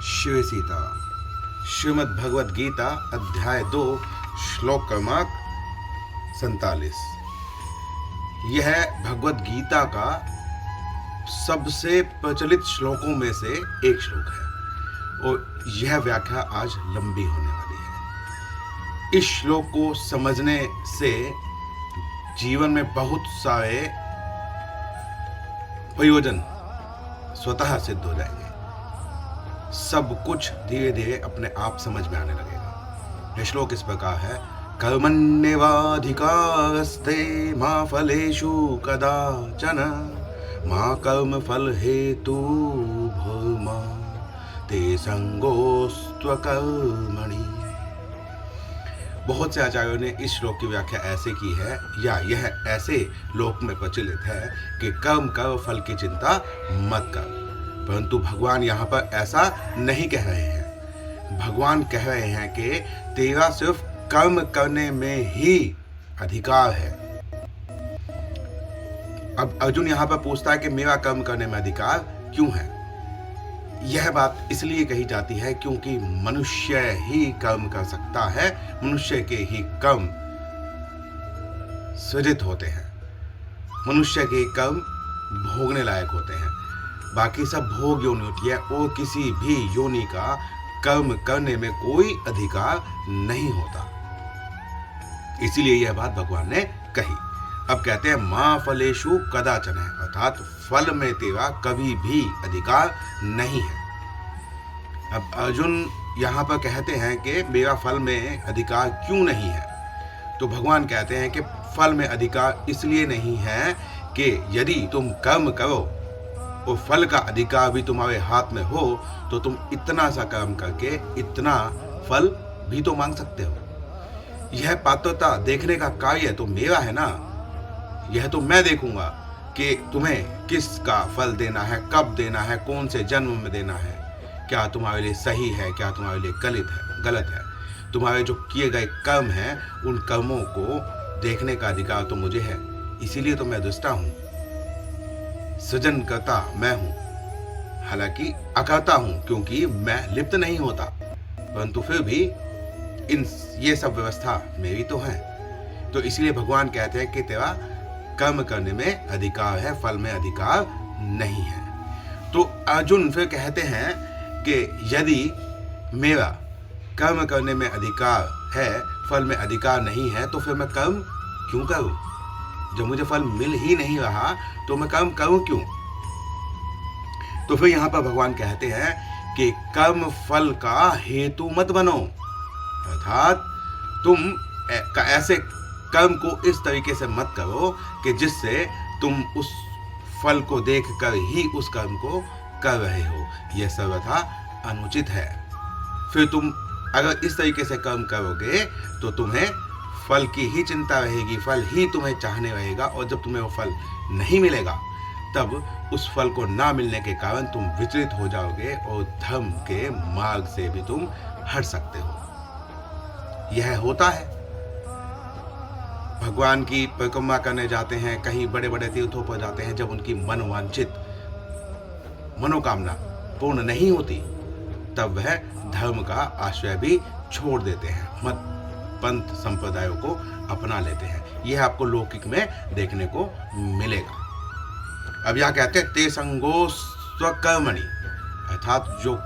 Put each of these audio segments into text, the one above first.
शिव सीता श्रीमद् भगवद गीता अध्याय 2 श्लोक क्रमांक 47। यह भगवद गीता का सबसे प्रचलित श्लोकों में से एक श्लोक है और यह व्याख्या आज लंबी होने वाली है। इस श्लोक को समझने से जीवन में बहुत सारे प्रयोजन स्वतः सिद्ध हो जाएंगे। सब कुछ धीरे धीरे अपने आप समझ में आने लगेगा। यह श्लोक इस प्रकार है। कर्मण्येवाधिकारस्ते मा फलेषु कदाचन मा कर्म फल हेतु भूमा ते संगोस्त्वकर्मणि। बहुत से आचार्यों ने इस श्लोक की व्याख्या ऐसे की है, या यह ऐसे लोक में प्रचलित है कि कर्म कर फल की चिंता मत कर। परंतु भगवान यहाँ पर ऐसा नहीं कह रहे हैं। भगवान कह रहे हैं कि तेरा सिर्फ कर्म करने में ही अधिकार है। अब अर्जुन यहाँ पर पूछता है कि मेरा कर्म करने में अधिकार क्यों है। यह बात इसलिए कही जाती है क्योंकि मनुष्य ही कर्म कर सकता है, मनुष्य के ही कर्म सृजित होते हैं, मनुष्य के कर्म भोगने लायक होते हैं। बाकी सब भोग योनि होती है और किसी भी योनि का कर्म करने में कोई अधिकार नहीं होता। इसीलिए यह बात भगवान ने कही। अब कहते हैं मां फलेषु कदाचन है, अर्थात फल में तेरा कभी भी अधिकार नहीं है। अब अर्जुन यहाँ पर कहते हैं कि मेरा फल में अधिकार क्यों नहीं है, तो भगवान कहते हैं कि फल में अधिकार इसलिए नहीं है कि यदि तुम कर्म करो और फल का अधिकार भी तुम्हारे हाथ में हो तो तुम इतना सा कर्म करके इतना फल भी तो मांग सकते हो। यह पात्रता देखने का कार्य तो मेरा है ना। यह तो मैं देखूंगा कि तुम्हें किसका फल देना है, कब देना है, कौन से जन्म में देना है, क्या तुम्हारे लिए सही है, क्या तुम्हारे लिए गलत है। तुम्हारे जो किए गए कर्म हैं उन कर्मों को देखने का अधिकार तो मुझे है। इसीलिए तो मैं दृष्टा हूँ, सृजन करता मैं हूँ, हालांकि अकर्ता हूँ क्योंकि मैं लिप्त नहीं होता, परंतु फिर भी ये सब व्यवस्था मेरी तो है। तो इसलिए भगवान कहते हैं कि तेरा कर्म करने में अधिकार है, फल में अधिकार नहीं है। तो अर्जुन फिर कहते हैं कि यदि मेरा कर्म करने में अधिकार है, फल में अधिकार नहीं है, तो फिर मैं कर्म क्यों करूं? जब मुझे फल मिल ही नहीं रहा तो मैं कर्म करूं क्यों? तो फिर यहाँ पर भगवान कहते हैं कि कर्म फल का हेतु मत बनो, अर्थात तुम ऐसे कर्म को इस तरीके से मत करो कि जिससे तुम उस फल को देखकर ही उस कर्म को कर रहे हो। यह सर्वथा अनुचित है। फिर तुम अगर इस तरीके से कर्म करोगे तो तुम्हें फल की ही चिंता रहेगी, फल ही तुम्हें चाहने रहेगा, और जब तुम्हें वो फल नहीं मिलेगा तब उस फल को ना मिलने के कारण तुम विचलित हो जाओगे और धर्म के मार्ग से भी तुम हट सकते हो। यह होता है। भगवान की परिक्रमा करने जाते हैं, कहीं बड़े बड़े तीर्थों पर जाते हैं, जब उनकी मनोवांछित मनोकामना पूर्ण नहीं होती तब वह धर्म का आश्रय भी छोड़ देते हैं, मत पंथ संप्रदायों को अपना लेते हैं। यह आपको लौकिक में देखने को मिलेगा। अब यह कहते हैं ते संगो स्वकर्मणि, अर्थात जो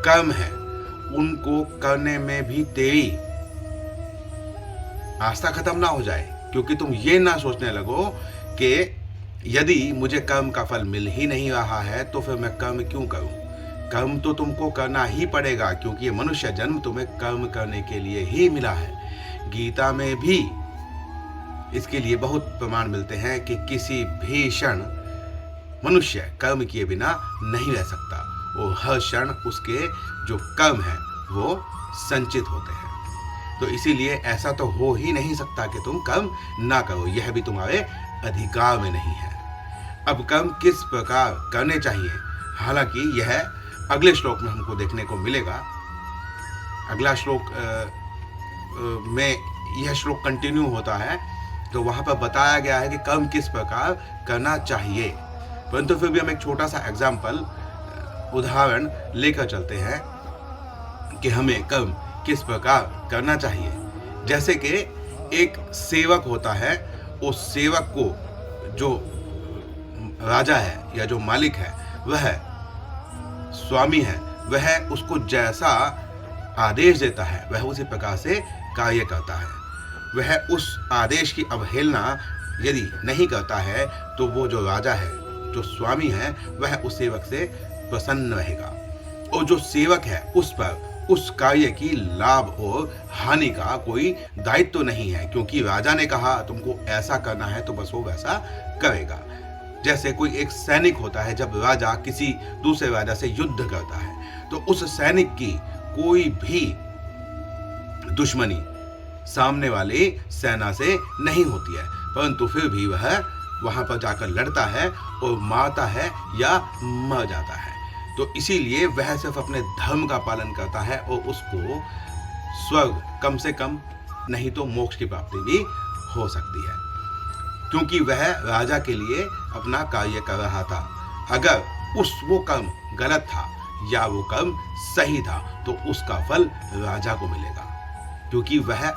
कर्म है उनको करने में भी तेरी आस्था खत्म ना हो जाए, क्योंकि तुम ये ना सोचने लगो कि यदि मुझे कर्म का फल मिल ही नहीं रहा है तो फिर मैं कर्म क्यों करूं। कर्म तो तुमको करना ही पड़ेगा, क्योंकि ये मनुष्य जन्म तुम्हें कर्म करने के लिए ही मिला है। गीता में भी इसके लिए बहुत प्रमाण मिलते हैं कि किसी भी क्षण मनुष्य कर्म किए बिना नहीं रह सकता, और हर क्षण उसके जो कर्म है वो संचित होते हैं। तो इसीलिए ऐसा तो हो ही नहीं सकता कि तुम कर्म ना करो, यह भी तुम्हारे अधिकार में नहीं है। अब कर्म किस प्रकार करने चाहिए, हालांकि यह अगले श्लोक में हमको देखने को मिलेगा। अगला श्लोक में यह श्लोक कंटिन्यू होता है, तो वहाँ पर बताया गया है कि कर्म किस प्रकार करना चाहिए। परंतु फिर भी हम एक छोटा सा एग्जाम्पल उदाहरण लेकर चलते हैं कि हमें कर्म किस प्रकार करना चाहिए। जैसे कि एक सेवक होता है, उस सेवक को जो राजा है या जो मालिक है, वह स्वामी है, वह उसको जैसा आदेश देता है वह उसी प्रकार से कार्य करता है। वह उस आदेश की अवहेलना यदि नहीं करता है तो वो जो राजा है, जो स्वामी है, वह उस सेवक से प्रसन्न रहेगा और जो सेवक है उस पर उस कार्य की लाभ और हानि का कोई दायित्व तो नहीं है, क्योंकि राजा ने कहा तुमको ऐसा करना है तो बस वो वैसा करेगा। जैसे कोई एक सैनिक होता है, जब राजा किसी दूसरे राजा से युद्ध करता है तो उस सैनिक की कोई भी दुश्मनी सामने वाली सेना से नहीं होती है, परंतु फिर भी वह वहां पर जाकर लड़ता है और मारता है या मर जाता है। तो इसीलिए वह सिर्फ अपने धर्म का पालन करता है और उसको स्वर्ग कम से कम नहीं तो मोक्ष की प्राप्ति भी हो सकती है, क्योंकि वह राजा के लिए अपना कार्य कर रहा था। अगर वो कर्म गलत था या वो कर्म सही था तो उसका फल राजा को मिलेगा, क्योंकि वह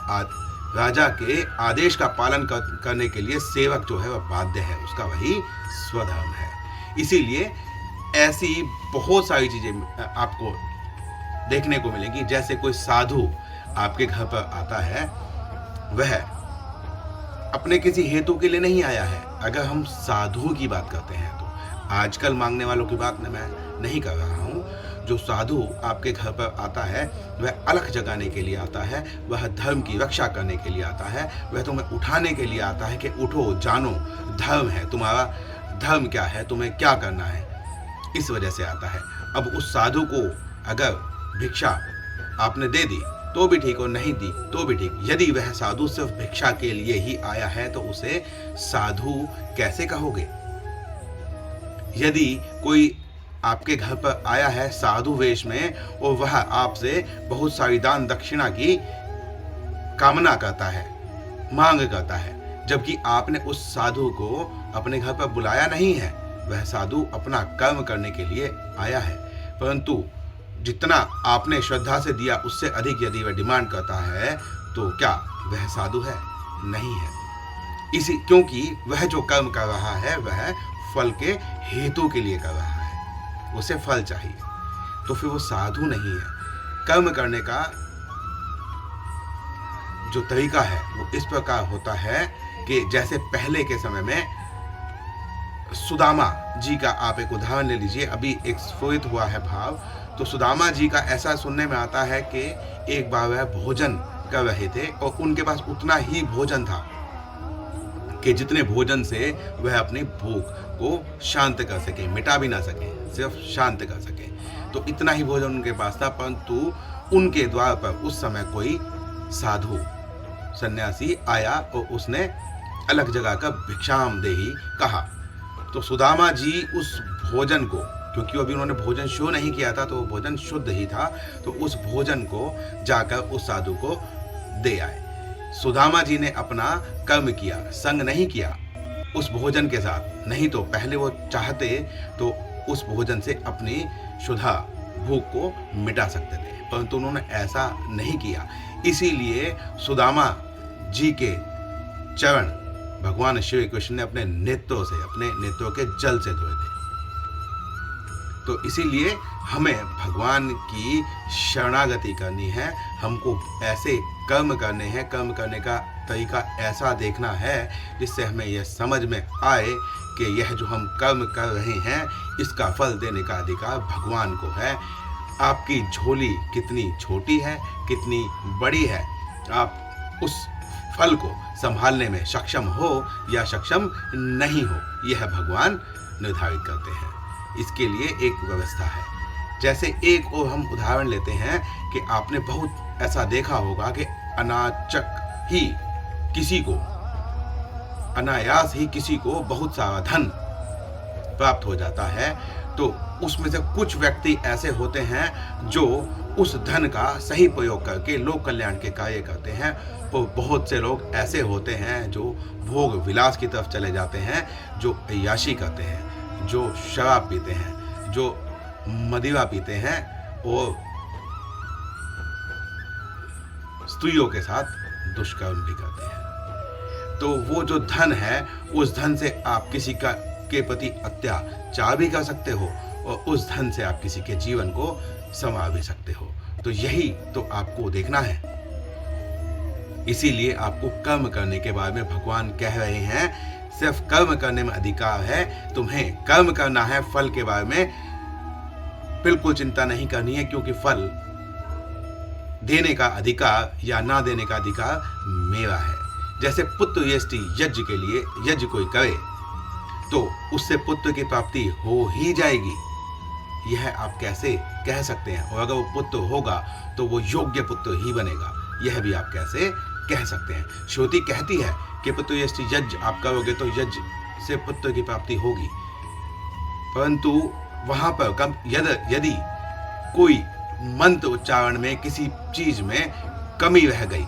राजा के आदेश का पालन करने के लिए सेवक जो है वह बाध्य है, उसका वही स्वधर्म है। इसीलिए ऐसी बहुत सारी चीजें आपको देखने को मिलेंगी। जैसे कोई साधु आपके घर पर आता है, वह अपने किसी हेतु के लिए नहीं आया है। अगर हम साधु की बात करते हैं तो आजकल मांगने वालों की बात मैं नहीं कर रहा हूँ। जो साधु आपके घर पर आता है वह अलख जगाने के लिए आता है, वह धर्म की रक्षा करने के लिए आता है, वह तुम्हें उठाने के लिए आता है कि उठो, जानो धर्म है, तुम्हारा धर्म क्या है, तुम्हें क्या करना है, इस वजह से आता है। अब उस साधु को अगर भिक्षा आपने दे दी तो भी ठीक और नहीं दी तो भी ठीक। यदि वह साधु सिर्फ भिक्षा के लिए ही आया है तो उसे साधु कैसे कहोगे? यदि कोई आपके घर पर आया है साधु वेश में और वह आपसे बहुत सारी दान दक्षिणा की कामना करता है, मांग करता है, जबकि आपने उस साधु को अपने घर पर बुलाया नहीं है, वह साधु अपना कर्म करने के लिए आया है, परंतु जितना आपने श्रद्धा से दिया उससे अधिक यदि वह डिमांड करता है तो क्या वह साधु है? नहीं है। क्योंकि वह जो कर्म कर रहा है वह फल के हेतु के लिए कर रहा है, उसे फल चाहिए, तो फिर वो साधु नहीं है। कर्म करने का जो तरीका है वो इस प्रकार होता है कि जैसे पहले के समय में सुदामा जी का आप एक उदाहरण ले लीजिए, अभी एक स्फुरित हुआ है भाव। तो सुदामा जी का ऐसा सुनने में आता है कि एक बार वह भोजन कर रहे थे और उनके पास उतना ही भोजन था कि जितने भोजन से वह अपनी भूख को शांत कर सके, मिटा भी ना सके, सिर्फ शांत कर सके। तो इतना ही भोजन उनके पास था, परंतु उनके द्वार पर उस समय कोई साधु सन्यासी आया और उसने अलग जगह का भिक्षाम देही कहा। तो सुदामा जी उस भोजन को, क्योंकि अभी उन्होंने भोजन शुरू नहीं किया था तो वो भोजन शुद्ध ही था, तो उस भोजन को जाकर उस साधु को दे आए। सुदामा जी ने अपना कर्म किया, संग नहीं किया उस भोजन के साथ, नहीं तो पहले वो चाहते तो उस भोजन से अपनी क्षुधा भूख को मिटा सकते थे, परंतु उन्होंने ऐसा नहीं किया। इसीलिए सुदामा जी के चरण भगवान श्री कृष्ण ने अपने नेत्रों से, अपने नेत्रों के जल से धोए थे। तो इसीलिए हमें भगवान की शरणागति करनी है, हमको ऐसे कर्म करने हैं, कर्म करने का तरीका ऐसा देखना है जिससे हमें यह समझ में आए कि यह जो हम कर्म कर रहे हैं इसका फल देने का अधिकार भगवान को है। आपकी झोली कितनी छोटी है, कितनी बड़ी है, आप उस फल को संभालने में सक्षम हो या सक्षम नहीं हो, यह भगवान निर्धारित करते हैं। इसके लिए एक व्यवस्था है। जैसे एक और हम उदाहरण लेते हैं कि आपने बहुत ऐसा देखा होगा कि अनाचक ही किसी को, अनायास ही किसी को बहुत सारा धन प्राप्त हो जाता है, तो उसमें से कुछ व्यक्ति ऐसे होते हैं जो उस धन का सही प्रयोग करके लोक कल्याण के कार्य करते हैं, और बहुत से लोग ऐसे होते हैं जो भोग विलास की तरफ चले जाते हैं, जो अय्याशी करते हैं, जो शराब पीते हैं, जो मदिरा पीते हैं और स्त्रियों के साथ दुष्कर्म भी करते हैं। तो वो जो धन है, उस धन से आप किसी के प्रति अत्याचार भी कर सकते हो और उस धन से आप किसी के जीवन को संवार भी सकते हो। तो यही तो आपको देखना है। इसीलिए आपको कर्म करने के बारे में भगवान कह रहे हैं, सिर्फ कर्म करने में अधिकार है, तुम्हें कर्म करना है, फल के बारे में बिल्कुल चिंता नहीं करनी है, क्योंकि फल देने का अधिकार या ना देने का अधिकार मेरा है। जैसे पुत्र यष्टि यज्ञ के लिए यज्ञ कोई करे तो उससे पुत्र की प्राप्ति हो ही जाएगी, यह आप कैसे कह सकते हैं? और अगर वो पुत्र होगा तो वो योग्य पुत्र ही बनेगा, यह भी आप कैसे कह सकते हैं? श्रुति कहती है कि पुत्र यष्टि यज्ञ आप करोगे तो यज्ञ से पुत्र की प्राप्ति होगी, परंतु वहां पर यदि कोई मंत्र उच्चारण में किसी चीज में कमी रह गई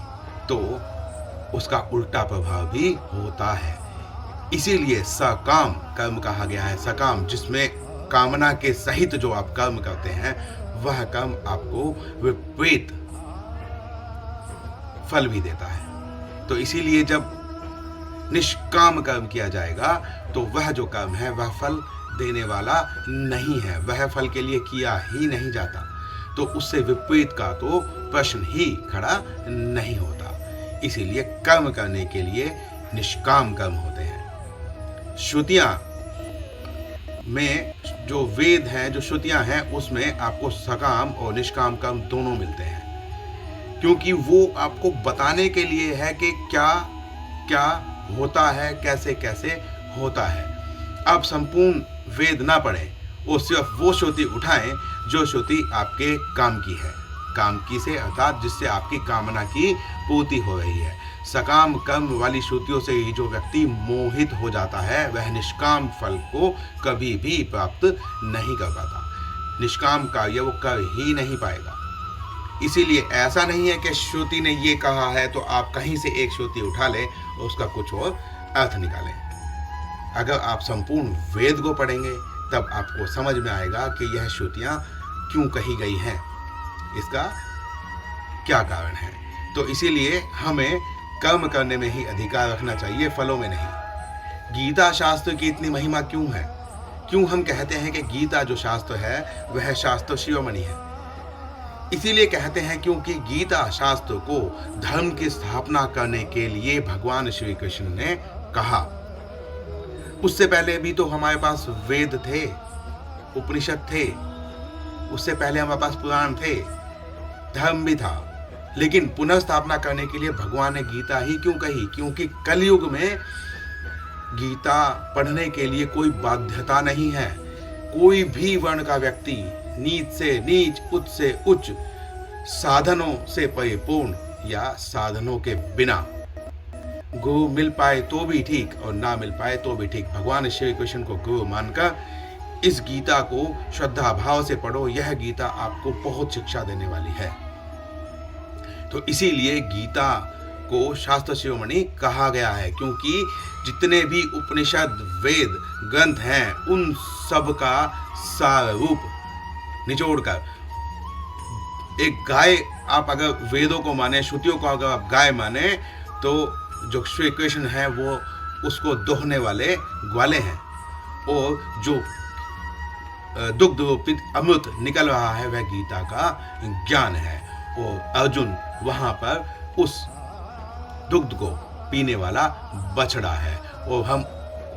तो उसका उल्टा प्रभाव भी होता है। इसीलिए सकाम कर्म कहा गया है। सकाम जिसमें कामना के सहित जो आप कर्म करते हैं वह कर्म आपको विपरीत फल भी देता है। तो इसीलिए जब निष्काम कर्म किया जाएगा तो वह जो कर्म है वह फल देने वाला नहीं है, वह फल के लिए किया ही नहीं जाता। तो उससे विपरीत का तो प्रश्न ही खड़ा नहीं होता। इसीलिए कर्म करने के लिए निष्काम कर्म होते हैं। श्रुतियां में जो वेद हैं, जो श्रुतियां हैं, उसमें आपको सकाम और निष्काम कर्म दोनों मिलते हैं, क्योंकि वो आपको बताने के लिए है कि क्या क्या होता है, कैसे कैसे होता है। आप संपूर्ण वेद ना पढ़ें, वो सिर्फ वो श्रुति उठाएं जो श्रुति आपके काम की है, काम की से अर्थात जिससे आपकी कामना की पूर्ति हो रही है। सकाम कर्म वाली श्रुतियों से ही जो व्यक्ति मोहित हो जाता है वह निष्काम फल को कभी भी प्राप्त नहीं कर पाता, निष्काम कार्य वो कर ही नहीं पाएगा। इसीलिए ऐसा नहीं है कि श्रुति ने ये कहा है तो आप कहीं से एक श्रुति उठा लें और उसका कुछ और अर्थ निकालें। अगर आप संपूर्ण वेद को पढ़ेंगे तब आपको समझ में आएगा कि यह श्रुतियां क्यों कही गई हैं, इसका क्या कारण है। तो इसीलिए हमें कर्म करने में ही अधिकार रखना चाहिए, फलों में नहीं। गीता शास्त्र की इतनी महिमा क्यों है? क्यों हम कहते हैं कि गीता जो शास्त्र है वह शास्त्र शिरोमणि है? इसीलिए कहते हैं क्योंकि गीता शास्त्र को धर्म की स्थापना करने के लिए भगवान श्री कृष्ण ने कहा। उससे पहले भी तो हमारे पास वेद थे, उपनिषद थे, उससे पहले हमारे पास पुराण थे, धर्म भी था, लेकिन पुनर्स्थापना करने के लिए भगवान ने गीता ही क्यों कही? क्योंकि कलयुग में गीता पढ़ने के लिए कोई बाध्यता नहीं है। कोई भी वर्ण का व्यक्ति, नीच से नीच, उच्च से उच्च, साधनों से परिपूर्ण या साधनों के बिना, गुरु मिल पाए तो भी ठीक और ना मिल पाए तो भी ठीक, भगवान श्री कृष्ण को गुरु मानकर इस गीता को श्रद्धा भाव से पढ़ो। यह गीता आपको बहुत शिक्षा देने वाली है। तो इसीलिए गीता को शास्त्र शिरोमणि कहा गया है, क्योंकि जितने भी उपनिषद वेद ग्रंथ हैं उन सब का सार रूप निचोड़कर एक गाय, आप अगर वेदों को माने, श्रुतियों को अगर आप गाय माने, तो जो श्री कृष्ण है वो उसको दोहने वाले ग्वाले हैं, और जो दुग्ध रूपित अमृत निकल रहा है वह गीता का ज्ञान है, और अर्जुन वहां पर उस दुग्ध को पीने वाला बछड़ा है। और हम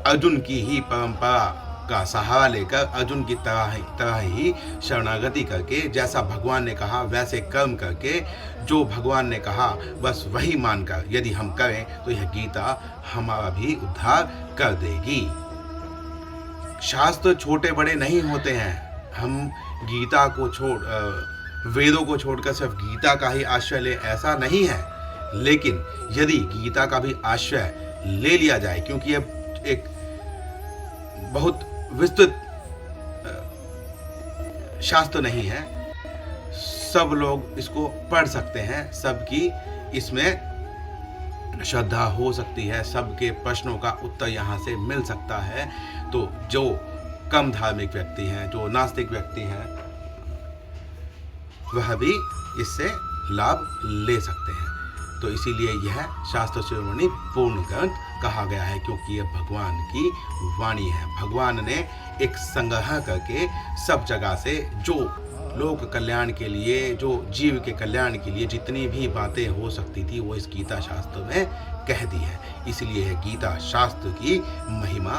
अर्जुन की ही परंपरा का सहारा लेकर अर्जुन की तरह ही शरणागति करके, जैसा भगवान ने कहा वैसे कर्म करके, जो भगवान ने कहा बस वही मानकर यदि हम करें तो यह गीता हमारा भी उद्धार कर देगी। शास्त्र छोटे बड़े नहीं होते हैं। हम गीता को वेदों को छोड़कर सिर्फ गीता का ही आश्रय ले, ऐसा नहीं है। लेकिन यदि गीता का भी आश्रय ले लिया जाए, क्योंकि यह एक बहुत विस्तृत शास्त्र नहीं है, सब लोग इसको पढ़ सकते हैं, सबकी इसमें श्रद्धा हो सकती है, सबके प्रश्नों का उत्तर यहाँ से मिल सकता है। तो जो कम धार्मिक व्यक्ति हैं, जो नास्तिक व्यक्ति हैं, वह भी इससे लाभ ले सकते हैं। तो इसीलिए यह शास्त्र शिरोमणि पूर्ण ग्रंथ कहा गया है, क्योंकि यह भगवान की वाणी है। भगवान ने एक संग्रह करके सब जगह से जो लोक कल्याण के लिए, जो जीव के कल्याण के लिए जितनी भी बातें हो सकती थी, वो इस गीता शास्त्र में कह दी है। इसलिए गीता शास्त्र की महिमा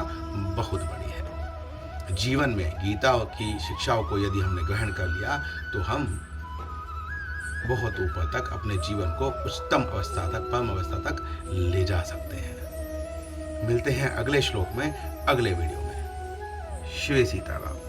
बहुत बड़ी है। जीवन में गीता की शिक्षाओं को यदि हमने ग्रहण कर लिया तो हम बहुत ऊपर तक अपने जीवन को उच्चतम अवस्था तक, परम अवस्था तक ले जा सकते हैं। मिलते हैं अगले श्लोक में, अगले वीडियो में। श्री सीताराम।